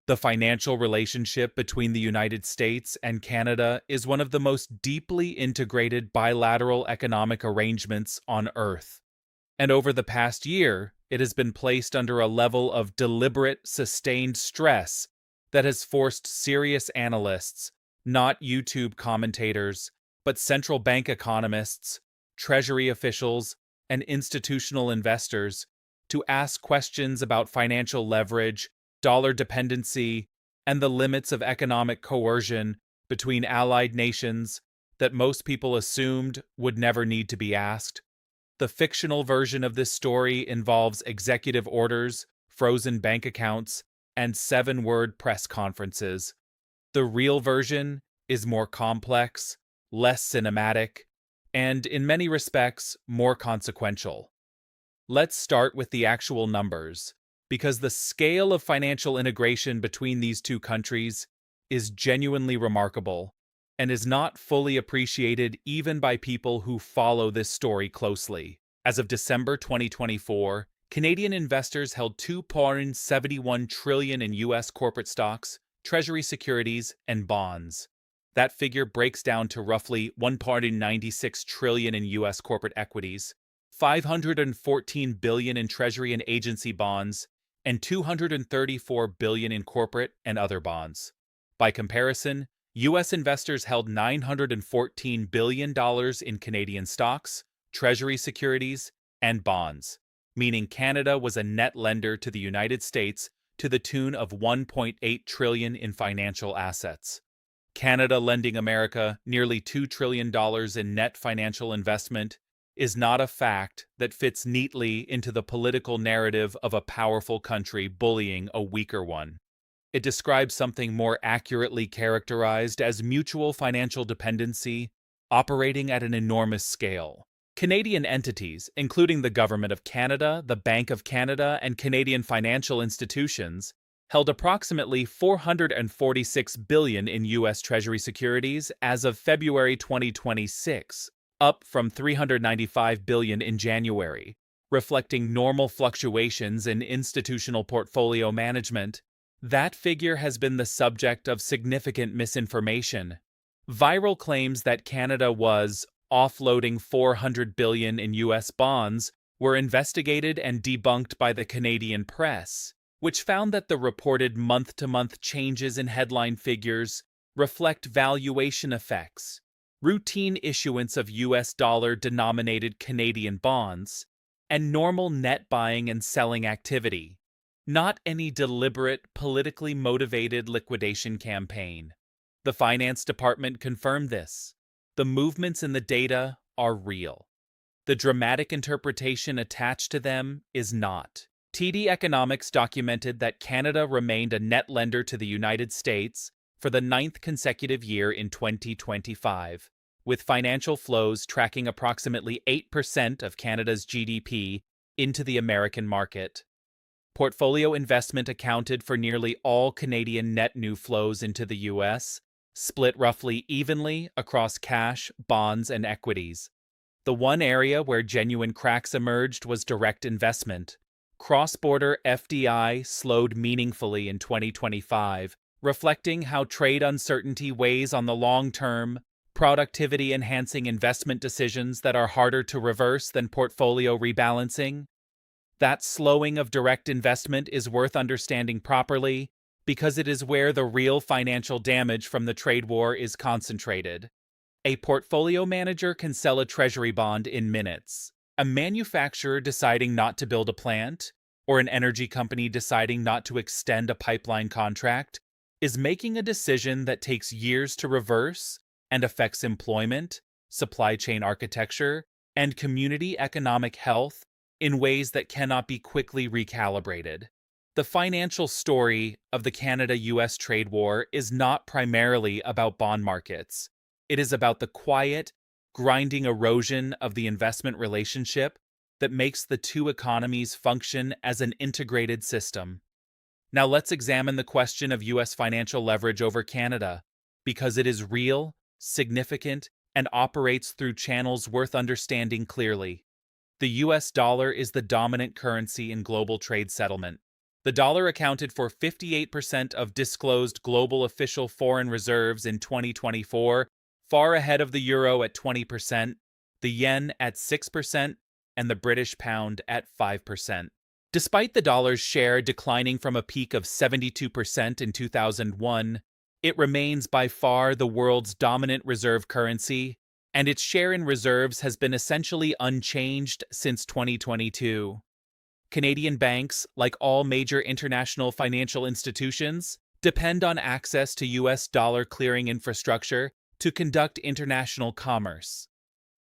The financial relationship between the United States and Canada is one of the most deeply integrated bilateral economic arrangements on Earth. And over the past year, it has been placed under a level of deliberate, sustained stress that has forced serious analysts, not YouTube commentators, but central bank economists, Treasury officials, and institutional investors to ask questions about financial leverage, dollar dependency, and the limits of economic coercion between allied nations that most people assumed would never need to be asked. The fictional version of this story involves executive orders, frozen bank accounts, and 7-word press conferences. The real version is more complex, less cinematic, and in many respects, more consequential. Let's start with the actual numbers, because the scale of financial integration between these two countries is genuinely remarkable and is not fully appreciated even by people who follow this story closely. As of December 2024, Canadian investors held $2.71 trillion in US corporate stocks, Treasury securities, and bonds. That figure breaks down to roughly $1.96 trillion in US corporate equities, $514 billion in Treasury and agency bonds, and $234 billion in corporate and other bonds. By comparison, U.S. investors held $914 billion in Canadian stocks, Treasury securities, and bonds, meaning Canada was a net lender to the United States to the tune of $1.8 trillion in financial assets. Canada lending America nearly $2 trillion in net financial investment is not a fact that fits neatly into the political narrative of a powerful country bullying a weaker one. It describes something more accurately characterized as mutual financial dependency operating at an enormous scale. Canadian entities, including the Government of Canada, the Bank of Canada, and Canadian financial institutions, held approximately $446 billion in U.S. Treasury securities as of February 2026, up from $395 billion in January, reflecting normal fluctuations in institutional portfolio management. That figure has been the subject of significant misinformation. Viral claims that Canada was offloading $400 billion in U.S. bonds were investigated and debunked by the Canadian press, which found that the reported month-to-month changes in headline figures reflect valuation effects, routine issuance of U.S. dollar-denominated Canadian bonds, and normal net buying and selling activity, not any deliberate, politically motivated liquidation campaign. The Finance Department confirmed this. The movements in the data are real. The dramatic interpretation attached to them is not. TD Economics documented that Canada remained a net lender to the United States for the 9th consecutive year in 2025, with financial flows tracking approximately 8% of Canada's GDP into the American market. Portfolio investment accounted for nearly all Canadian net new flows into the U.S., split roughly evenly across cash, bonds, and equities. The one area where genuine cracks emerged was direct investment. Cross-border FDI slowed meaningfully in 2025, reflecting how trade uncertainty weighs on the long-term, productivity-enhancing investment decisions that are harder to reverse than portfolio rebalancing. That slowing of direct investment is worth understanding properly because it is where the real financial damage from the trade war is concentrated. A portfolio manager can sell a treasury bond in minutes. A manufacturer deciding not to build a plant, or an energy company deciding not to extend a pipeline contract, is making a decision that takes years to reverse and affects employment, supply chain architecture, and community economic health in ways that cannot be quickly recalibrated. The financial story of the Canada-US trade war is not primarily about bond markets. It is about the quiet, grinding erosion of the investment relationship that makes the two economies function as an integrated system. Now let's examine the question of U.S. financial leverage over Canada, because it is real, significant, and operates through channels worth understanding clearly. The U.S. dollar is the dominant currency in global trade settlement. The dollar accounted for 58% of disclosed global official foreign reserves in 2024, far ahead of the euro at 20%, the yen at 6%, and the British pound at 5%. Despite the dollar's share declining from a peak of 72% in 2001, it remains by far the world's dominant reserve currency, and its share in reserves has been essentially unchanged since 2022. Canadian banks, like all major international financial institutions, depend on access to US dollar clearing infrastructure to conduct international commerce.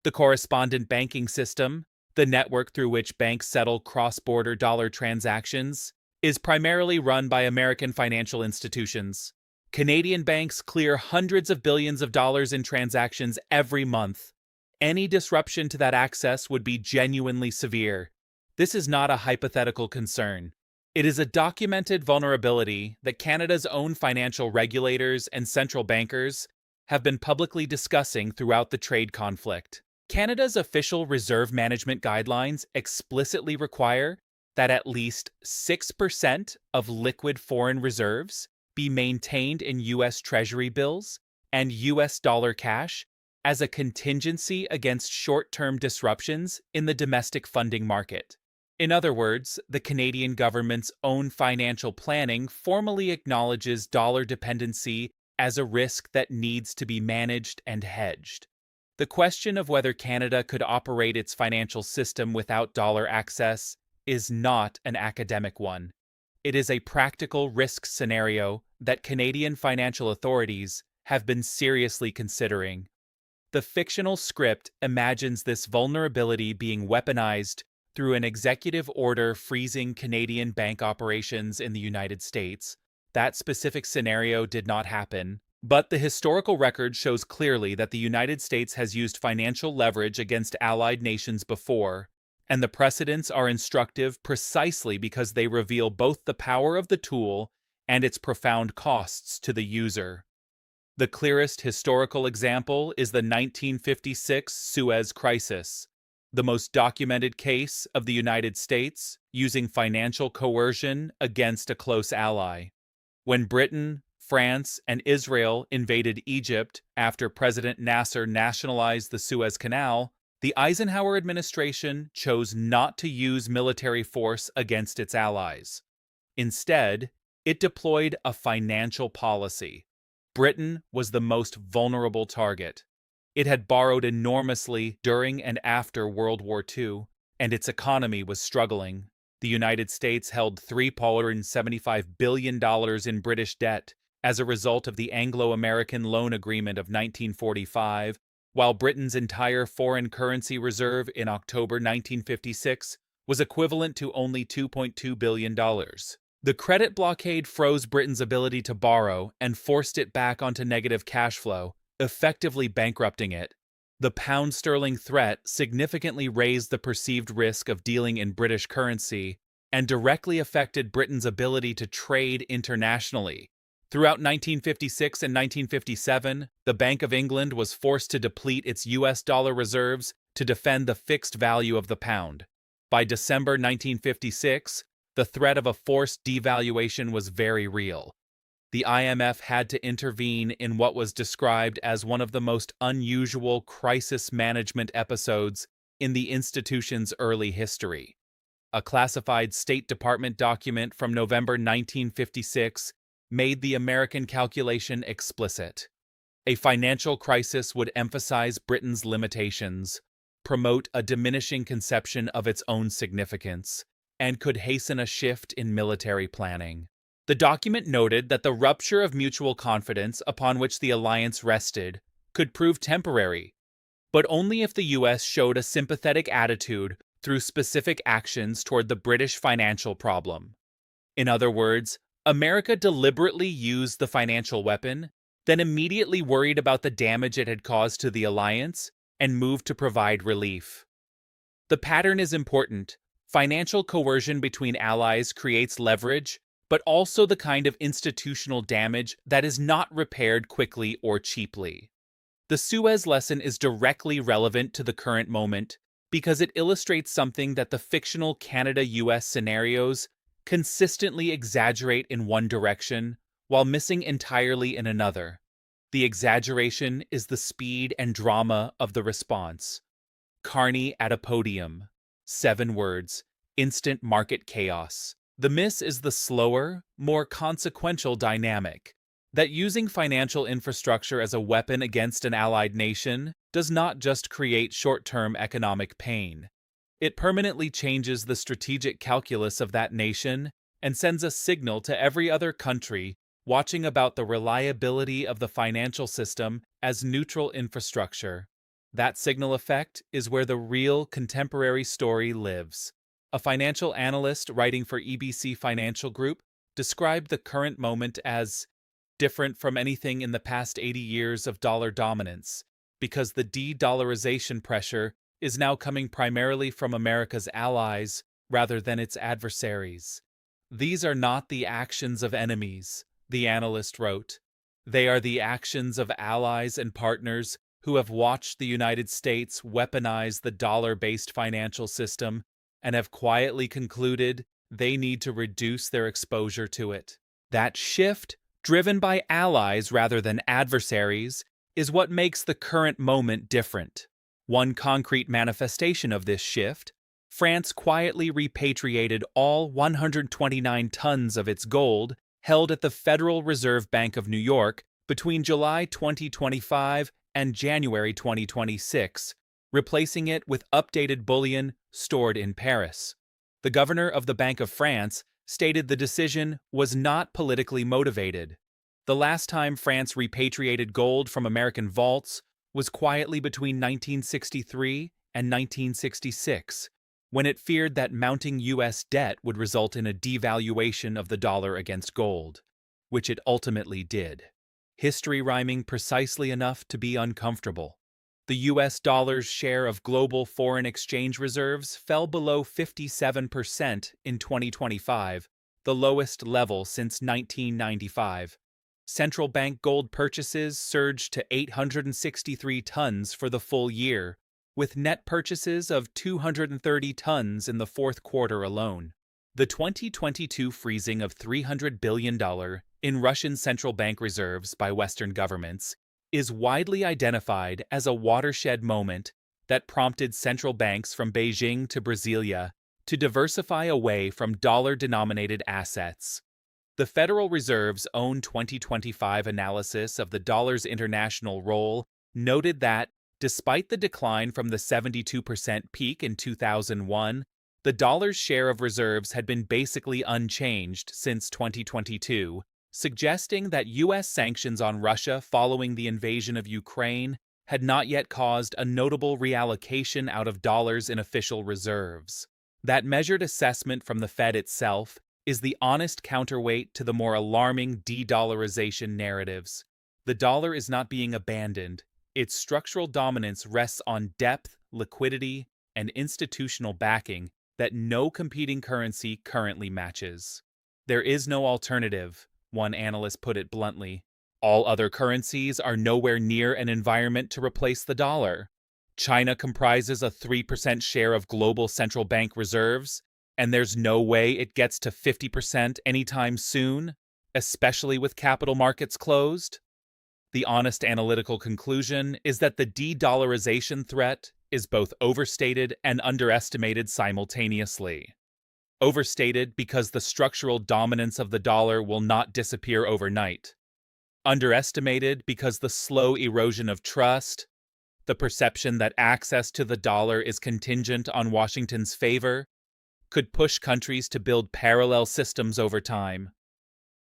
The correspondent banking system, the network through which banks settle cross-border dollar transactions, is primarily run by American financial institutions. Canadian banks clear hundreds of billions of dollars in transactions every month. Any disruption to that access would be genuinely severe. This is not a hypothetical concern. It is a documented vulnerability that Canada's own financial regulators and central bankers have been publicly discussing throughout the trade conflict. Canada's official reserve management guidelines explicitly require that at least 6% of liquid foreign reserves be maintained in US Treasury bills and US dollar cash as a contingency against short-term disruptions in the domestic funding market. In other words, the Canadian government's own financial planning formally acknowledges dollar dependency as a risk that needs to be managed and hedged. The question of whether Canada could operate its financial system without dollar access is not an academic one. It is a practical risk scenario that Canadian financial authorities have been seriously considering. The fictional script imagines this vulnerability being weaponized through an executive order freezing Canadian bank operations in the United States. That specific scenario did not happen, but the historical record shows clearly that the United States has used financial leverage against allied nations before, and the precedents are instructive precisely because they reveal both the power of the tool and its profound costs to the user. The clearest historical example is the 1956 Suez Crisis, the most documented case of the United States using financial coercion against a close ally. When Britain, France, and Israel invaded Egypt after President Nasser nationalized the Suez Canal, the Eisenhower administration chose not to use military force against its allies. Instead, it deployed a financial policy. Britain was the most vulnerable target. It had borrowed enormously during and after World War II, and its economy was struggling. The United States held $375 billion in British debt as a result of the Anglo-American Loan Agreement of 1945, while Britain's entire foreign currency reserve in October 1956 was equivalent to only $2.2 billion. The credit blockade froze Britain's ability to borrow and forced it back onto negative cash flow, effectively bankrupting it. The pound sterling threat significantly raised the perceived risk of dealing in British currency and directly affected Britain's ability to trade internationally. Throughout 1956 and 1957, the Bank of England was forced to deplete its US dollar reserves to defend the fixed value of the pound. By December 1956, the threat of a forced devaluation was very real. The IMF had to intervene in what was described as one of the most unusual crisis management episodes in the institution's early history. A classified State Department document from November 1956 made the American calculation explicit. A financial crisis would emphasize Britain's limitations, promote a diminishing conception of its own significance, and could hasten a shift in military planning. The document noted that the rupture of mutual confidence upon which the alliance rested could prove temporary, but only if the US showed a sympathetic attitude through specific actions toward the British financial problem. In other words, America deliberately used the financial weapon, then immediately worried about the damage it had caused to the alliance, and moved to provide relief. The pattern is important. Financial coercion between allies creates leverage, but also the kind of institutional damage that is not repaired quickly or cheaply. The Suez lesson is directly relevant to the current moment because it illustrates something that the fictional Canada-US scenarios consistently exaggerate in one direction while missing entirely in another. The exaggeration is the speed and drama of the response. Carney at a podium. 7 words. Instant market chaos. The miss is the slower, more consequential dynamic. That using financial infrastructure as a weapon against an allied nation does not just create short-term economic pain. It permanently changes the strategic calculus of that nation and sends a signal to every other country watching about the reliability of the financial system as neutral infrastructure. That signal effect is where the real contemporary story lives. A financial analyst writing for EBC Financial Group described the current moment as different from anything in the past 80 years of dollar dominance, because the de-dollarization pressure is now coming primarily from America's allies rather than its adversaries. These are not the actions of enemies, the analyst wrote. They are the actions of allies and partners who have watched the United States weaponize the dollar-based financial system and have quietly concluded they need to reduce their exposure to it. That shift, driven by allies rather than adversaries, is what makes the current moment different. One concrete manifestation of this shift, France quietly repatriated all 129 tons of its gold held at the Federal Reserve Bank of New York between July 2025 and January 2026, replacing it with updated bullion stored in Paris. The governor of the Bank of France stated the decision was not politically motivated. The last time France repatriated gold from American vaults was quietly between 1963 and 1966, when it feared that mounting U.S. debt would result in a devaluation of the dollar against gold, which it ultimately did. History rhyming precisely enough to be uncomfortable. The U.S. dollar's share of global foreign exchange reserves fell below 57% in 2025, the lowest level since 1995. Central bank gold purchases surged to 863 tons for the full year, with net purchases of 230 tons in the fourth quarter alone. The 2022 freezing of $300 billion in Russian central bank reserves by Western governments is widely identified as a watershed moment that prompted central banks from Beijing to Brasilia to diversify away from dollar-denominated assets. The Federal Reserve's own 2025 analysis of the dollar's international role noted that, despite the decline from the 72% peak in 2001, the dollar's share of reserves had been basically unchanged since 2022, suggesting that U.S. sanctions on Russia following the invasion of Ukraine had not yet caused a notable reallocation out of dollars in official reserves. That measured assessment from the Fed itself is the honest counterweight to the more alarming de-dollarization narratives. The dollar is not being abandoned. Its structural dominance rests on depth, liquidity, and institutional backing that no competing currency currently matches. There is no alternative, one analyst put it bluntly. All other currencies are nowhere near an environment to replace the dollar. China comprises a 3% share of global central bank reserves, and there's no way it gets to 50% anytime soon, especially with capital markets closed. The honest analytical conclusion is that the de-dollarization threat is both overstated and underestimated simultaneously. Overstated because the structural dominance of the dollar will not disappear overnight. Underestimated because the slow erosion of trust, the perception that access to the dollar is contingent on Washington's favor, could push countries to build parallel systems over time.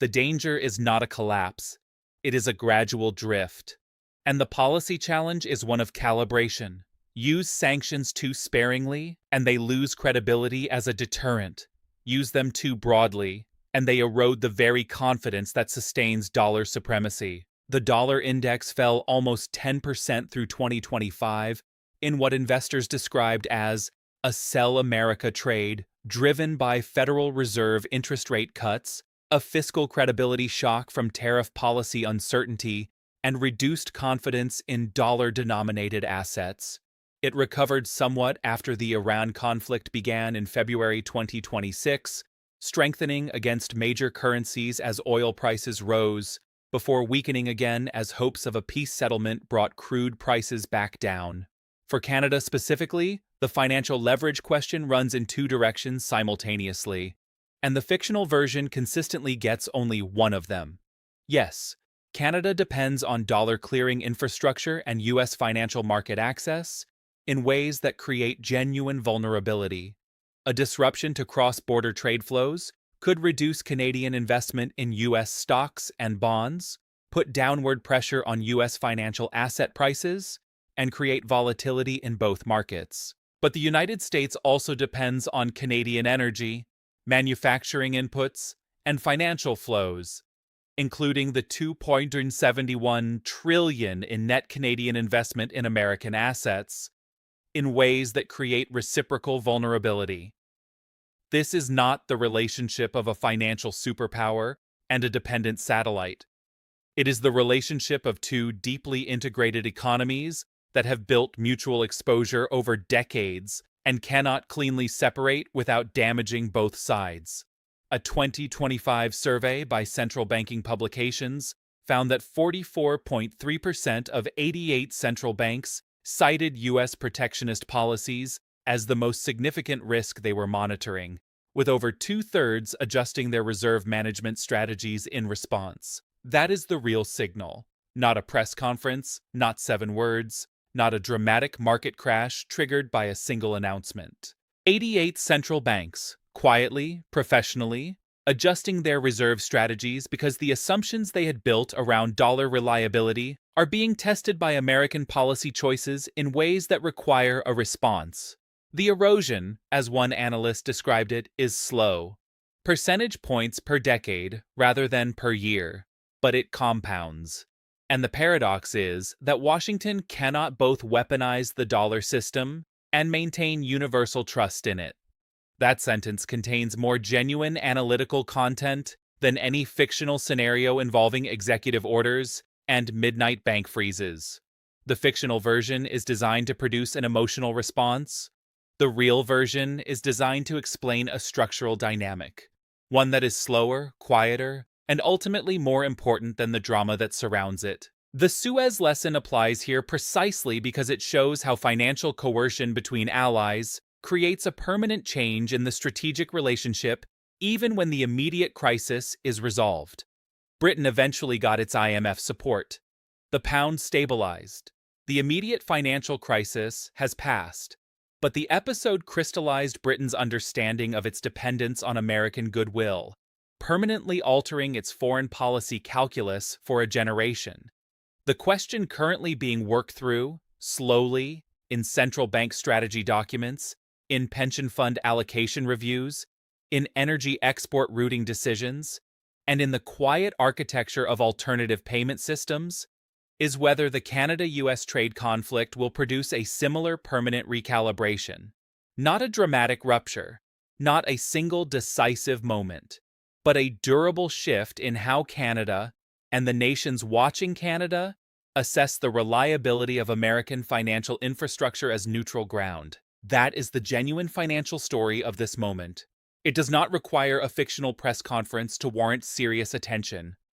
The danger is not a collapse. It is a gradual drift. And the policy challenge is one of calibration. Use sanctions too sparingly, and they lose credibility as a deterrent. Use them too broadly, and they erode the very confidence that sustains dollar supremacy. The dollar index fell almost 10% through 2025 in what investors described as a sell America trade driven by Federal Reserve interest rate cuts, a fiscal credibility shock from tariff policy uncertainty, and reduced confidence in dollar-denominated assets. It recovered somewhat after the Iran conflict began in February 2026, strengthening against major currencies as oil prices rose, before weakening again as hopes of a peace settlement brought crude prices back down. For Canada specifically, the financial leverage question runs in two directions simultaneously, and the fictional version consistently gets only one of them. Yes, Canada depends on dollar clearing infrastructure and US financial market access in ways that create genuine vulnerability. A disruption to cross-border trade flows could reduce Canadian investment in US stocks and bonds, put downward pressure on US financial asset prices, and create volatility in both markets. But the United States also depends on Canadian energy, manufacturing inputs, and financial flows, including the $2.71 trillion in net Canadian investment in American assets, in ways that create reciprocal vulnerability. This is not the relationship of a financial superpower and a dependent satellite. It is the relationship of two deeply integrated economies that have built mutual exposure over decades and cannot cleanly separate without damaging both sides. A 2025 survey by central banking publications found that 44.3% of 88 central banks cited U.S. protectionist policies as the most significant risk they were monitoring, with over two-thirds adjusting their reserve management strategies in response. That is the real signal. Not a press conference, not 7 words, not a dramatic market crash triggered by a single announcement. 88 central banks, quietly, professionally, adjusting their reserve strategies because the assumptions they had built around dollar reliability are being tested by American policy choices in ways that require a response. The erosion, as one analyst described it, is slow. Percentage points per decade rather than per year, but it compounds. And the paradox is that Washington cannot both weaponize the dollar system and maintain universal trust in it. That sentence contains more genuine analytical content than any fictional scenario involving executive orders and midnight bank freezes. The fictional version is designed to produce an emotional response. The real version is designed to explain a structural dynamic, one that is slower, quieter, and ultimately more important than the drama that surrounds it. The Suez lesson applies here precisely because it shows how financial coercion between allies creates a permanent change in the strategic relationship even when the immediate crisis is resolved. Britain eventually got its IMF support. The pound stabilized. The immediate financial crisis has passed. But the episode crystallized Britain's understanding of its dependence on American goodwill, permanently altering its foreign policy calculus for a generation. The question currently being worked through, slowly, in central bank strategy documents, in pension fund allocation reviews, in energy export routing decisions, and in the quiet architecture of alternative payment systems, is whether the Canada-US trade conflict will produce a similar permanent recalibration. Not a dramatic rupture, not a single decisive moment, but a durable shift in how Canada, and the nations watching Canada, assess the reliability of American financial infrastructure as neutral ground. That is the genuine financial story of this moment. It does not require a fictional press conference to warrant serious attention.